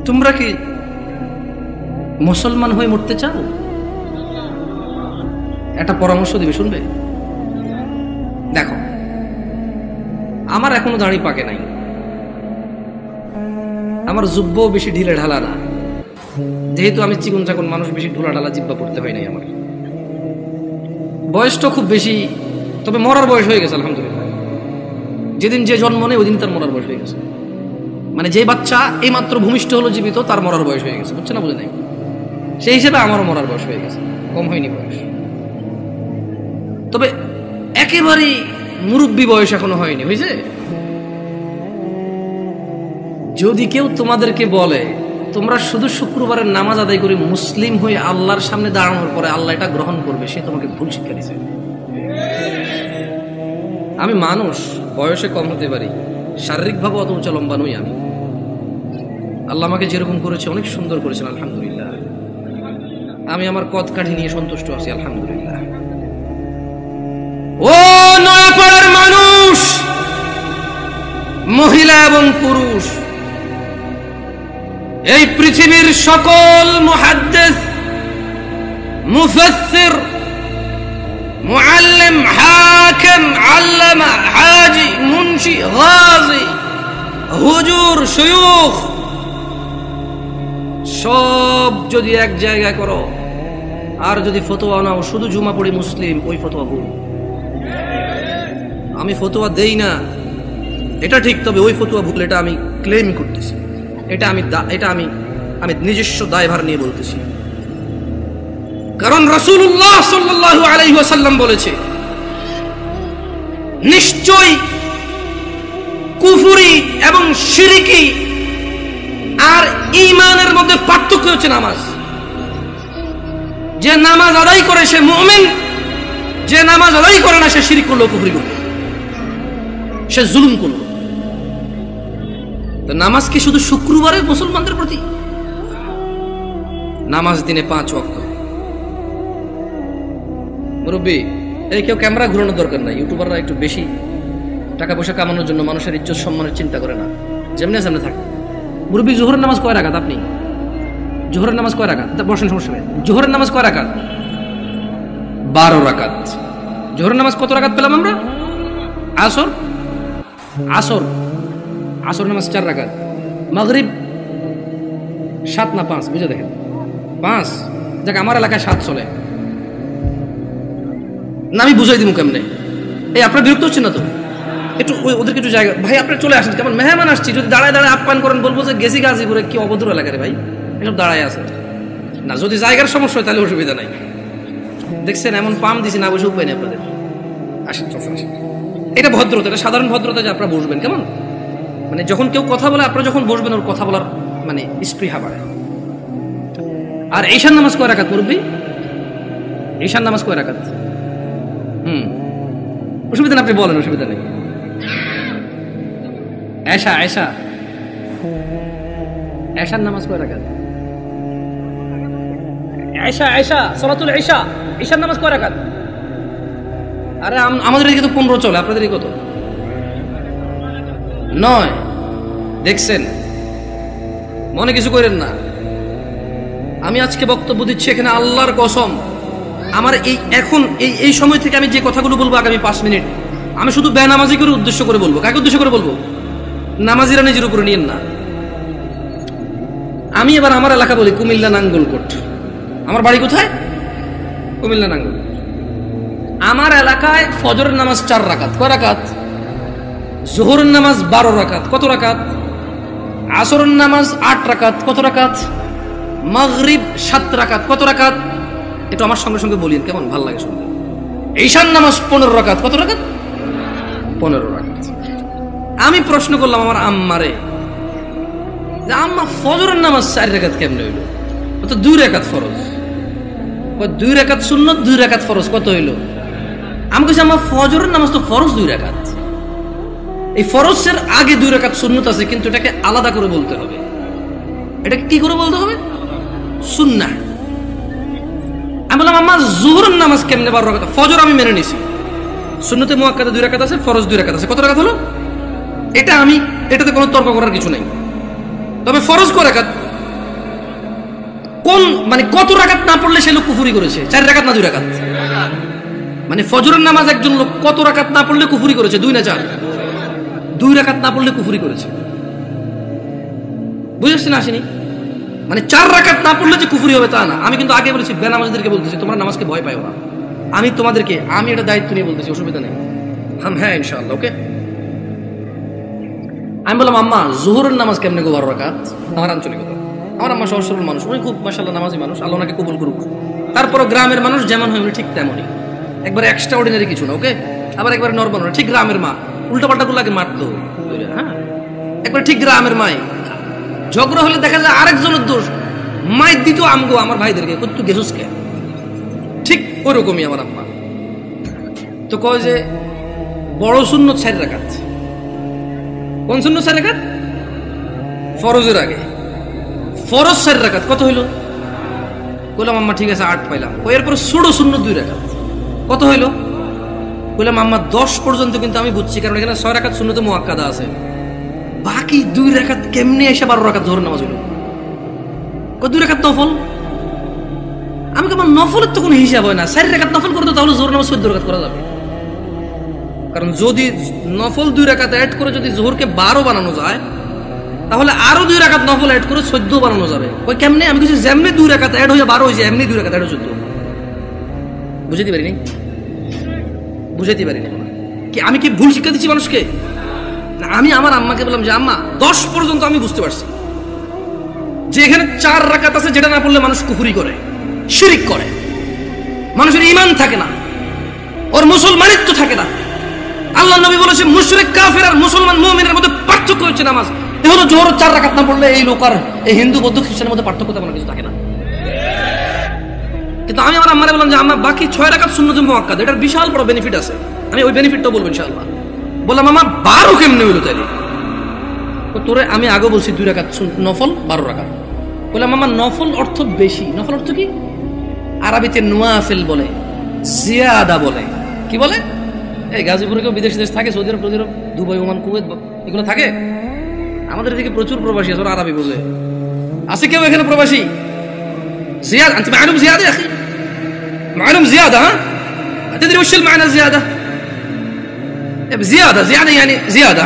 তোমরা কি মুসলমান হয়ে মরতে চাও? একটা পরামর্শ দিবে, শুনবে? দেখো, আমার এখনো দাড়ি পাকে নাই, আমার জুব্বও বেশি ঢিলে ঢালা না, যেহেতু আমি চিকন চাকন মানুষ, বেশি ঢোলা ঢালা জিব্বা পড়তে হয় নাই। আমার বয়সটা খুব বেশি, তবে মরার বয়স হয়ে গেছে আলহামদুলিল্লাহ। যেদিন যে জন্ম নেই ওই দিন তার মরার বয়স হয়ে গেছে। মানে যে বাচ্চা এই মাত্র ভূমিষ্ঠ হলো জীবিত, তার মরার বয়স হয়ে গেছে, বুঝছে না? বুঝে নাই? সেই হিসেবে আমারও মরার বয়স হয়ে গেছে, কম হয়নি বয়স। তবে একেবারেই মুরব্বী বয়স এখনো হয়নি, হয়েছে? যদি কেউ তোমাদেরকে বলে তোমরা শুধু শুক্রবারের নামাজ আদায় করে মুসলিম হয়ে আল্লাহর সামনে দাঁড়ানোর পরে আল্লাহ এটা গ্রহণ করবে, সে তোমাকে ভুল শিক্ষা দিচ্ছে। আমি মানুষ, বয়সে কম হতে পারি, শারীরিকভাবে অত উঁচা লম্বা নই আমি। আল্লাহ আমাকে যেরকম করেছে অনেক সুন্দর করেছেন আলহামদুলিল্লাহ। আমি আমার কদ কাঠি নিয়ে সন্তুষ্ট আছি আলহামদুলিল্লাহ। ও নয়াপাড়ার মানুষ, মহিলা এবং পুরুষ, এই পৃথিবীর সকল মুহাদ্দিস, মুফাসসির, মুআল্লিম, হাকিম, আল্লামা, হাজি, মুন্সি, গাজী, হুজুর, শায়খ, সব যদি এক জায়গায় করো আর যদি ফতোয়া নাও শুধু জুমা পড়ি মুসলিম, ওই ফতোয়া ভুল। আমি ফতোয়া দেই না এটা ঠিক, তবে ওই ফতোয়া ভুল, এটা আমি ক্লেম করতেছি, এটা আমি নিজস্ব দায়ভার নিয়ে বলতেছি। কারণ রাসূলুল্লাহ সাল্লাল্লাহু আলাইহি ওয়াসাল্লাম বলেছে, নিশ্চয়ই কুফরি এবং শিরকি আর ঈমানের মধ্যে পার্থক্য হচ্ছে নামাজ। যে নামাজ আদায় করে সে মুমিন, যে নামাজ আদায় করে না সে শিরক করলো, কুফরি করলো, সে জুলুম করলো। নামাজ কি শুধু শুক্রবারে মুসলমানদের প্রতি? নামাজ দিনে 5 ওয়াক্ত। মুরব্বী, এই কেউ ক্যামেরা ঘুরানোর দরকার নাই। ইউটিউবাররা একটু বেশি টাকা পয়সা কামানোর জন্য মানুষের ইজ্জত সম্মানের চিন্তা করে না, যেমনি সামনে থাকে। মুরব্বী, জোহরের নামাজ কয় রাকাত? আপনি জোহরের নামাজ কয় রাকাত? বসেন, সমস্যা নেই। জোহরের নামাজ কয় রাকাত? 12 রাকাত। জোহরের নামাজ কত রাকাত পেলাম আমরা? আসর নামাজ 4 রাকাত। মাগরিব 7 না 5? বুঝে দেখেন, 5। দেখ, আমার এলাকায় 7 চলে না, আমি বুঝাই দিব কেমনে। এই আপনার বিরক্ত হচ্ছেন না তো? একটু ওদেরকে একটু জায়গা, ভাই আপনি চলে আসেন, কেমন মেহমান আসছি, যদি দাঁড়ায় দাঁড়ায় আপ্যায়ন করেন, বলবো যে গেছি গাজীপুরে, কি অভদ্র এলাকা রে ভাই, এসব দাঁড়ায় আছে না। যদি জায়গার সমস্যা হয় তাহলে অসুবিধা নাই। দেখছেন এমন পাম দিছি না, বসে উপায় নেই আপনাদের। আসেন, আসেন, এটা ভদ্রতা, এটা সাধারণ ভদ্রতা যে আপনারা বসবেন। কেমন মানে যখন কেউ কথা বলে আপনারা যখন বসবেন, ওর কথা বলার মানে স্পৃহা বাড়ে। আর ঈশান নামাজ কয় রাকাত মুরব্বী? ঈশান নামাজ কয় রাকাত? অসুবিধা না, আপনি বলেন, অসুবিধা নেই। ঈশান নামাজ কয় রাকাত? সালাতুল ঈশা, ঈশান নামাজ কয় রাকাত? আরে আমাদের এদিকে তো 15 চলে, আপনাদের কত? 9। দেখছেন, মনে কিছু করেন না। আমি আজকে বক্তব্য দিচ্ছি এখানে আল্লাহর কসম, আমার এই সময় থেকে আমি যে কথাগুলো বলবো আগামী 5 মিনিট, আমি শুধু বেনামাজি করে উদ্দেশ্য করে বলবো। কাকে উদ্দেশ্য করে বলবো? নামাজিরা নিজের উপরে নিয়েন না। আমি এবার আমার এলাকা বলি, কুমিল্লা নাঙ্গলকোট। আমার বাড়ি কোথায়? কুমিল্লা নাঙ্গলকোট। আমার এলাকায় ফজরের নামাজ 4 রাকাত। কয় রাকাত? জোহরের নামাজ 12 রাকাত। কত রাকাত? আসরের নামাজ 8 রাকাত। কত রাকাত? মাগরিব 7 রাকাত। কত রাকাত? একটু আমার সঙ্গে সঙ্গে বলিন, কেমন ভালো লাগে শুনতে। ঈশান নামাজ 15 রাকাত। কত রাকাত? 15 রাকাত। আমি প্রশ্ন করলাম আমার আম্মারে, যে আম্মা ফজরের নামাজ 4 রাকাত কেমনে হইল? তো 2 রাকাত ফরজ। 2 রাকাত সুন্নত, 2 রাকাত ফরজ, কত হইল? আমি কইছি আম্মা ফজরের নামাজ তো ফরজ 2 রাকাত, এই ফরজের আগে 2 রাকাত সুন্নত আছে, কিন্তু এটাকে আলাদা করে বলতে হবে। এটাকে কি করে বলতে হবে? সুন্নাহ। আমি বললাম আম্মা জোহরের নামাজ কেমনে 12 রাকাত? ফজর আমি মেনে নিছি, সুন্নতে মুআক্কাদা 2 রাকাত আছে, ফরজ 2 রাকাত আছে। কত রাকাত হলো? এটাতে কোনো তর্ক করার কিছু নাই। তবে ফরজ কয় রাকাত? কোন মানে কত রাকাত না পড়লে সে লোক কুফরি করেছে? 4 রাকাত না 2 রাকাত? মানে ফজরের নামাজ একজন লোক কত রাকাত না পড়লে কুফরি করেছে? 2 না 4? 2 রাকাত না পড়লে কুফরি করেছে। বুঝেছেন আসেনি? মানে 4 রাকাত না পড়লে যে কুফরি হবে তা না। আমি কিন্তু আগে বলেছি, বেনামাজিদেরকে বলতেছি তোমরা নামাজকে ভয় পাও না। আমি এটা দায়িত্ব নিয়ে বলতেছি, অসুবিধা নেই। হ্যাঁ ইনশাআল্লাহ, ওকে। আমি বললাম আম্মা জোহরের নামাজ কেমনে গো 12 রাকাত? আমার আঞ্চলিকতা। আমার আম্মা সহজ সরল মানুষ, উনি খুব মাশাআল্লাহ নামাজি মানুষ, আল্লাহ ওনাকে কবুল করুক। তারপর গ্রামের মানুষ যেমন হয় উনি ঠিক তেমনই, একবারে এক্সট্রা অর্ডিনারি কিছু না, ওকে। আবার একবারে নরমাল না, ঠিক গ্রামের মা। উল্টা পাল্টা গুলো আগে মারতো, হ্যাঁ একবার ঠিক গ্রামের মাই। ঝগড়া হলে দেখা যায় আরেকজনের দোষ, মায়ের দিত আমগো আমার ভাইদেরকে, তুই গেছুস কে? ঠিক ওরকমই আমার আম্মা। তো কয় যে বড় সুন্নত 4 রাকাত। কোন সুন্নত 4 রাকাত? ফরজের আগে ফরজ 4 রাকাত। কত হইল? বললাম আম্মা ঠিক আছে 8 পাইলাম। এরপর ছোট সুন্নত 2 রাকাত। কত হইল? বললাম আম্মা 10 পর্যন্ত কিন্তু আমি বুঝছি, কারণ এখানে 6 রাকাত সুন্নতে মুআক্কাদা আছে। বাকি 2 রাকাত কেমনে এসে 12 রাকাত জোহর নামাজ হইল? 2 রাকাত নফল। আমি আমার নফলের তো কোনো হিসাব হয় না। 4 রাকাত নফল করতে তাহলে জোহর নামাজ 14 রাকাত করা যাবে। কারণ যদি নফল 2 রাকাত অ্যাড করে যদি জোহরকে 12 বানানো যায়, তাহলে আরো 2 রাকাত নফল অ্যাড করে 14 বানানো যাবে। ওই কেমনে? আমি কিছু যেমনি 2 রাকাত অ্যাড হয়ে 12 হয়েছে, এমনি 2 রাকাত অ্যাড হয়ে 14। বুঝাইতে পারিনি? বুঝাইতে পারিনি কি? আমি কি ভুল শিক্ষা দিচ্ছি মানুষকে? না, আমি আমার আম্মাকে বললাম যে আম্মা 10 পর্যন্ত আমি বুঝতে পারছি যে এখানে 4 রাকাত আছে, যেটা না পড়লে মানুষ কুফরি করে, শিরিক করে, মানুষের ঈমান থাকে না, ওর মুসলমানিত্ব থাকে না। আল্লাহ নবী বলেছে মুশরিক কাফের আর মুসলমান মুমিনের মধ্যে পার্থক্য হচ্ছে নামাজ। এ হলো জোহর 4 রাকাত না পড়লে এই লোক আর এই হিন্দু বৌদ্ধ খ্রিস্টানের মধ্যে পার্থক্য তেমন কিছু থাকে না। কিন্তু আমি আমার আম্মারে বললাম যে আম্মা বাকি 6 রাকাত সুন্নতে মুআক্কাদা, এটার বিশাল বড় বেনিফিট আছে, আমি ওই বেনিফিটটাও বলবো ইনশাআল্লাহ। বললাম আম্মা 12 কেমনে হইলো তাইলে? তোরে আমি আগে বলছি 2 রাকাত নফল 12 রাকাত। বললাম আম্মা নফল অর্থ বেশি। নফল অর্থ কি? আরবিতে নওয়াফিল বলে, জিয়াদা বলে। কি বলে? এই গাজীপুরে কেউ বিদেশি দেশ থাকে, সৌদি আরব, দুবাই, ওমান, কুয়েত, এগুলো থাকে। আমাদের এদিকে প্রচুর প্রবাসী আছে, ওরা আরবি বোঝে। আছে কেউ এখানে প্রবাসী? জিয়াদ انت معلوم زياده يا اخي معلوم زياده ها تدري وش المعنى الزياده زياده يعني زياده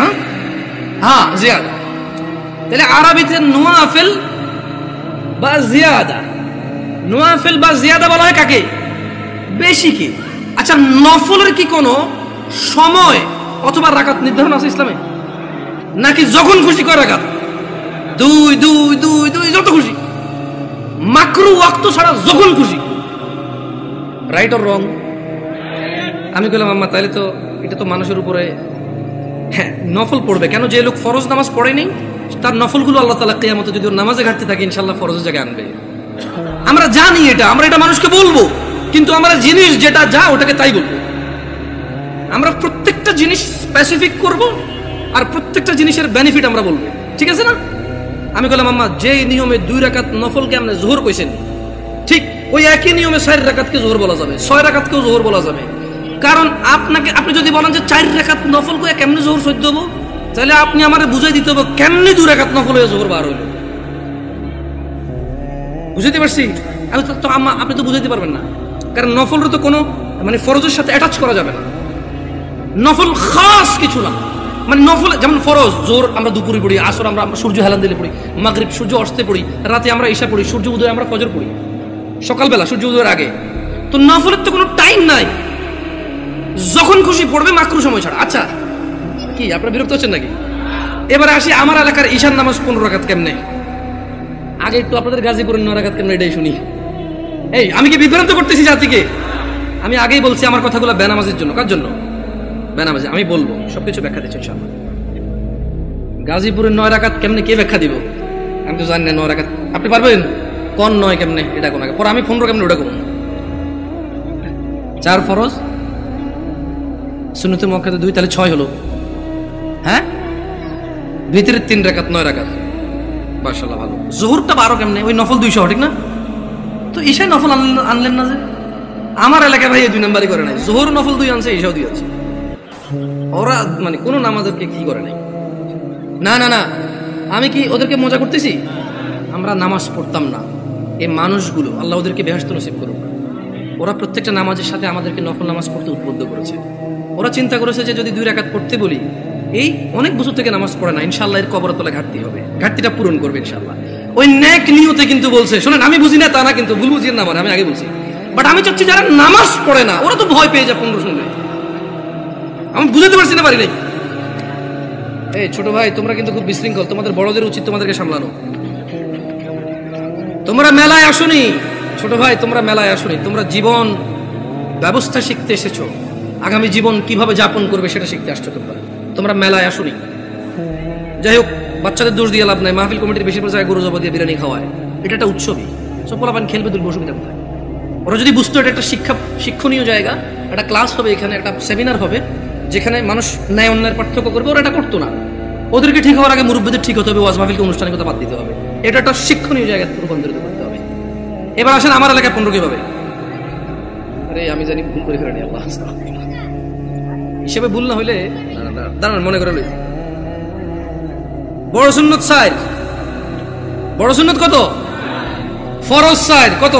ها زياده তাহলে আরবিতে নওয়াফিল বা জিয়াদা, নওয়াফিল বা জিয়াদা বলা হয় কাকে? বেশি কি? আচ্ছা নফলের কি কোনো সময় অথবা রাকাত নির্ধারণ আছে ইসলামে? নাকি যখন খুশি কয় রাকাত? 2 2 2 2 যত খুশি, মাকরু ওয়াক্ত ছাড়া যখন খুশি। Right or wrong? আমি বললাম আম্মা তাহলে তো এটা তো মানুষের উপরে হ্যাঁ নফল পড়বে কেন? যে লোক ফরজ নামাজ পড়েনি তার নফলগুলো আল্লাহ তাআলা কিয়ামতে যদি ওর নামাজে ঘাটতি থাকে ইনশাআল্লাহ ফরজের জায়গায় আনবে। আমরা জানি এটা, আমরা এটা মানুষকে বলবো, কিন্তু আমরা জিনিস যেটা যা ওটাকে তাই বলবো। আমরা প্রত্যেকটা জিনিস স্পেসিফিক করব আর প্রত্যেকটা জিনিসের বেনিফিট আমরা বলবো, ঠিক আছে না? আমি বললাম আম্মা যে নিয়মে 2 রাকাত নফলকে আপনি জোহর কইছেন, ঠিক ওই একই নিয়মে 4 রাকাতকে জোহর বলা যাবে, 6 রাকাতকেও জোহর বলা যাবে। কারণ আপনি যদি বলেন যে 4 রাকাত নফল কইয়া কেমনে জোহর 14 হবো, তাহলে আপনি আমারে বুঝাই দিতে হবে কেমনে 2 রাকাত নফল হয়ে জোহর বার হইল। বুঝাইতে পারছি? আমি তো আম্মা আপনি তো বুঝাইতে পারবেন না, কারণ নফলের তো কোনো মানে ফরজের সাথে অ্যাটাচ করা যাবে না। নফল খাস কিছু না, মানে নফল যেমন ফরজ জোর আমরা দুপুরে পড়ি, আসর আমরা সূর্য হেলান দিলে পড়ি, মাগরিব সূর্য অস্তে পড়ি, রাতে আমরা ঈশা পড়ি, সূর্য উদয় আমরা ফজর পড়ি, সকালবেলা সূর্য উদয়ের আগে। তো নফলের তো কোনো টাইম নাই, যখন খুশি পড়বে মাকরু সময় ছাড়া। আচ্ছা কি আপনারা বিরক্ত হচ্ছেন নাকি? এবারে আসি আমার এলাকার ঈশার নামাজ 15 রাকাত কেমনে। আগে একটু আপনাদের গাজীপুরের 9 রাকাত কেমনে এটাই শুনি। এই আমি কি বিভ্রান্ত করতেছি জাতিকে? আমি আগেই বলছি আমার কথাগুলো বেনামাজের জন্য। কার জন্য? বেনামাজি। আমি বলবো সবকিছু ব্যাখ্যা দিচ্ছি ইনশাআল্লাহ। গাজীপুরের 9 রাকাত কেমনে কে ব্যাখ্যা দিব? আমি তো জানি না 9 রাকাত। আপনি পারবেন? কোন 9 কেমনে এটা কোন আগে, পরে আমি 15 কেমনে ওটা করব। 4 ফরজ, সুন্নতে মুআক্কাদা 2, তাহলে 6 হলো। হ্যাঁ ভিতরে 3 রাকাত 9 রাকাত। মাশাআল্লাহ ভালো। জোহরটা 12 কেমনে? ওই নফল 200 ঠিক না? তো ঈশা নফল আনলেন না যে? আমার এলাকায় ভাই এই 2 নাম্বারই করে নাই। জোহর নফল 2 আনছে, ঈশাও 2 আছে। ওরা মানে কোন নামাজকে কি করে নাই। না না না, আমি কি ওদেরকে মজা করতেছি? আমরা নামাজ পড়তাম না, এই মানুষগুলো আল্লাহ ওদেরকে বেহেশত নসিব করুক। ওরা প্রত্যেকটা নামাজের সাথে আমাদেরকে নফল নামাজ পড়তে উদ্বুদ্ধ করেছে। ওরা চিন্তা করেছে যে যদি 2 রাকাত পড়তে বলি, এই অনেক বছর থেকে নামাজ পড়ে না, ইনশাআল্লাহ এর কবরের তলায় ঘাটতি হবে, ঘাটতিটা পূরণ করবে ইনশাআল্লাহ। ওই নেক নিয়তে কিন্তু বলছে, শোনেন আমি বুঝি না তা না, কিন্তু ভুল বুঝিয়ে না মানে আমি আগে বলছি, বাট আমি চাচ্ছি যারা নামাজ পড়ে না ওরা তো ভয় পেয়ে যায় 15 শুনলে। আমি বুঝাতে পারছি না, পারি নাই। এই ছোট ভাই, তোমরা কিন্তু খুব বিশৃঙ্খল, তোমাদের বড়দের উচিত তোমাদেরকে সামলানো। তোমরা মেলায় আসুনি ছোট ভাই, তোমরা মেলায় আসুনি, তোমরা জীবন ব্যবস্থা শিখতে এসেছো, আগামী জীবন কিভাবে যাপন করবে সেটা শিখতে আসছো। তোমরা মেলায় আসুনি। যাই হোক, বাচ্চাদের দোষ দিয়ে লাভ নাই। মাহফিল কমিটির বেশিরভাগ জায়গায় গরু জবা দিয়ে বিরিয়ানি খাওয়ায়, এটা একটা উৎসবই। সব পোলাপান খেলবে, দুর্ব অসুবিধা কোথায়? ওরা যদি বুঝতো এটা একটা শিক্ষণীয় জায়গা, একটা ক্লাস হবে এখানে, একটা সেমিনার হবে যেখানে মানুষ ন্যায় অন্যায়ের পার্থক্য করবে, ওরা এটা করতো না। ওদেরকে ঠিক হওয়ার আগে মুরব্বীদের ঠিক হতে হবে, ওয়াজ মাহফিলকে অনুষ্ঠানের কথা বাদ দিতে হবে। এটা একটা শিক্ষণীয় জায়গায় রূপান্তরিত করতে হবে। এবার আসেন আমার এলাকায় 15 কিভাবে? আরে আমি জানি ভুল করে ফেলেনি, আল্লাহ হিসেবে ভুল না হইলে দাঁড়ান মনে করে লই। বড় সুন্নত সাইড, বড় সুন্নত কত? ফরজ সাইড কত?